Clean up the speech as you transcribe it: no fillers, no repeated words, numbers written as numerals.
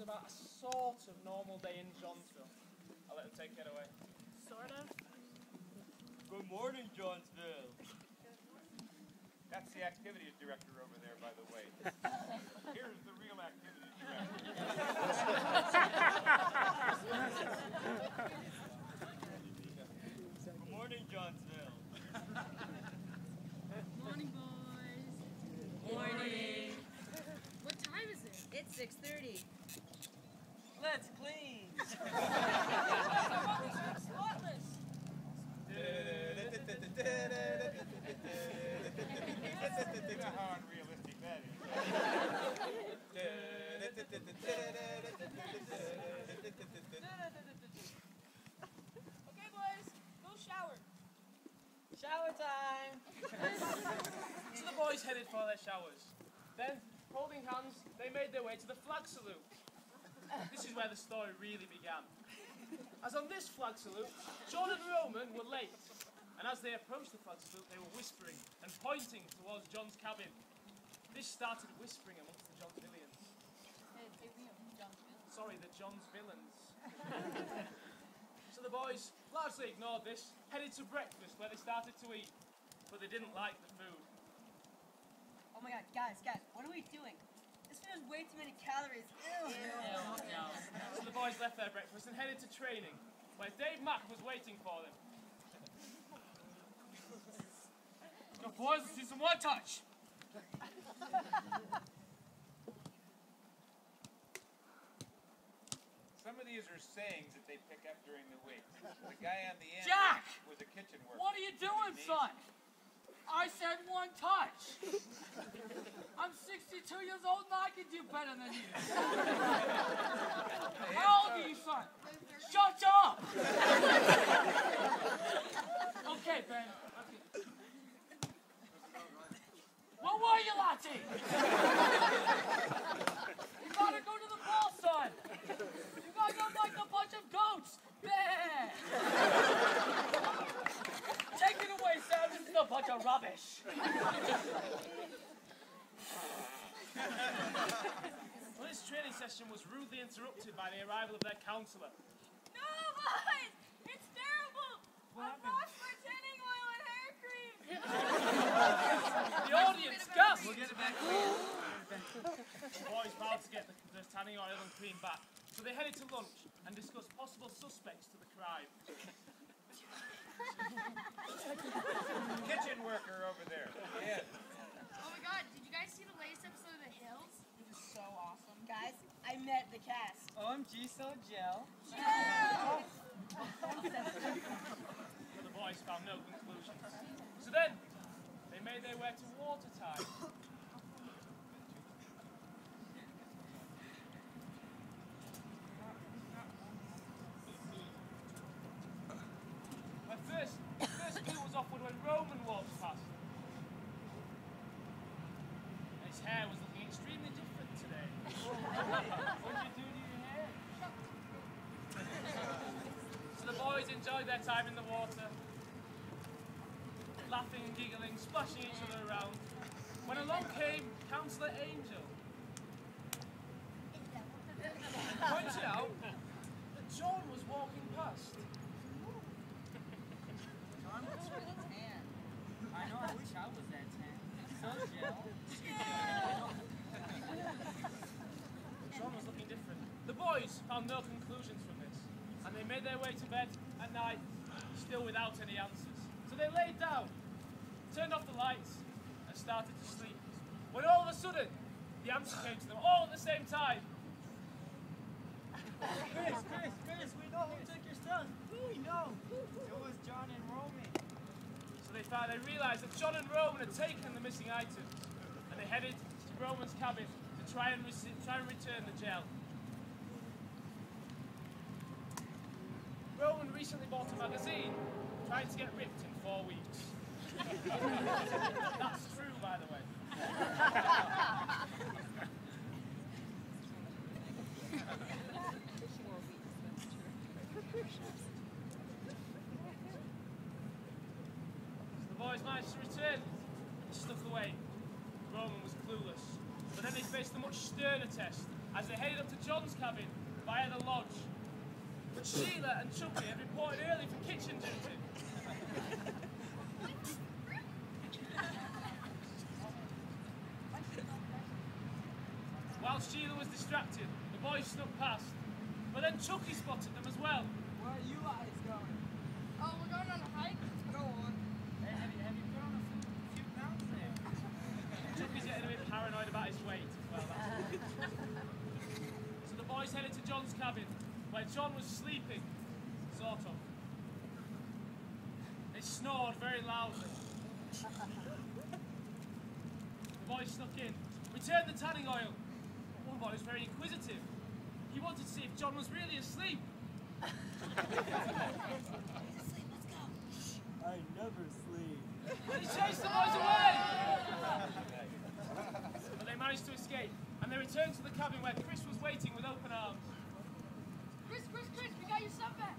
about a sort of normal day in Johnsville. I'll let them take it away. Sort of. Good morning, Johnsville. That's the activities director over there, by the way. Here's the real activities director. Good morning, Johnsville. Morning, boys. Morning. What time is it? It's 6:30. Let's clean. Spotless. You know how unrealistic that is. Okay, boys, go shower. Shower time. So the boys headed for their showers. Then, holding hands, they made their way to the flag salute. This is where the story really began. As on this flag salute, John and Roman were late. And as they approached the flag salute, they were whispering and pointing towards John's cabin. This started whispering amongst the Johnsvillians. Sorry, the Johnsvillans. So the boys largely ignored this, headed to breakfast where they started to eat, but they didn't like the food. Oh my god, guys, what are we doing? This food has way too many calories. Ew. So the boys left their breakfast and headed to training, where Dave Mack was waiting for them. Go, boys, let's do some one touch. Some of these are sayings that they pick up during the week. The guy on the end Jack! was a kitchen worker. What are you doing, son? I said one touch. I'm 62 years old and I can do better than you. How old are you, son? Shut up! Okay, Ben. Okay. What were you, Lottie? You gotta go to the ball, son. You guys look like a bunch of goats. Bleh. Take it away, Sam. This is a bunch of rubbish. Well, this training session was rudely interrupted by the arrival of their counsellor. No, boys! It's terrible! I've lost my tanning oil and hair cream! The audience gasped! We'll get it back. The boys vowed to get the tanning oil and cream back, so they headed to lunch and discussed possible suspects to the crime. Kitchen worker over there. Yes. Oh my god, did you guys see the latest episode of The Hills? It was so awesome. Guys, I met the cast. OMG, so gel. But the boys found no conclusions. So then, they made their way to water time. My first clue was offered when Roman walked past. His hair was looking extremely different today. What did you do to your hair? So the boys enjoyed their time in the water, laughing and giggling, splashing each other around, when along came Councillor Angel. Pointed out that John was walking past. John looks really tan. I know, I wish I was that tan. So gel. John was looking different. The boys found no conclusions from this, and they made their way to bed at night, still without any answers. So they laid down, turned off the lights, and started to sleep. When all of a sudden, the answer came to them all at the same time. Chris, we know who took your stuff. We know. It was John and Roman. So they realised that John and Roman had taken the missing items, and they headed to Roman's cabin to try and return the gel. Roman recently bought a magazine, trying to get ripped in 4 weeks. That's true, by the way. The boys managed to return. They snuck away. Roman was clueless. But then they faced a much sterner test as they headed up to John's cabin via the lodge. But Sheila and Chucky had reported early for kitchen duty. While Sheila was distracted, the boys snuck past. But then Chucky spotted them as well. Where are you guys going? Oh, we're going on a hike? Go on. Hey, have you put on a few pounds there? Chucky's getting a bit paranoid about his weight as well. So the boys headed to John's cabin, where John was sleeping, sort of. They snored very loudly. The boys snuck in, returned the tanning oil. One boy was very inquisitive. He wanted to see if John was really asleep. I never sleep. And he chased the boys away! But they managed to escape, and they returned to the cabin where Chris was waiting with open arms. Chris, we got your stuff back.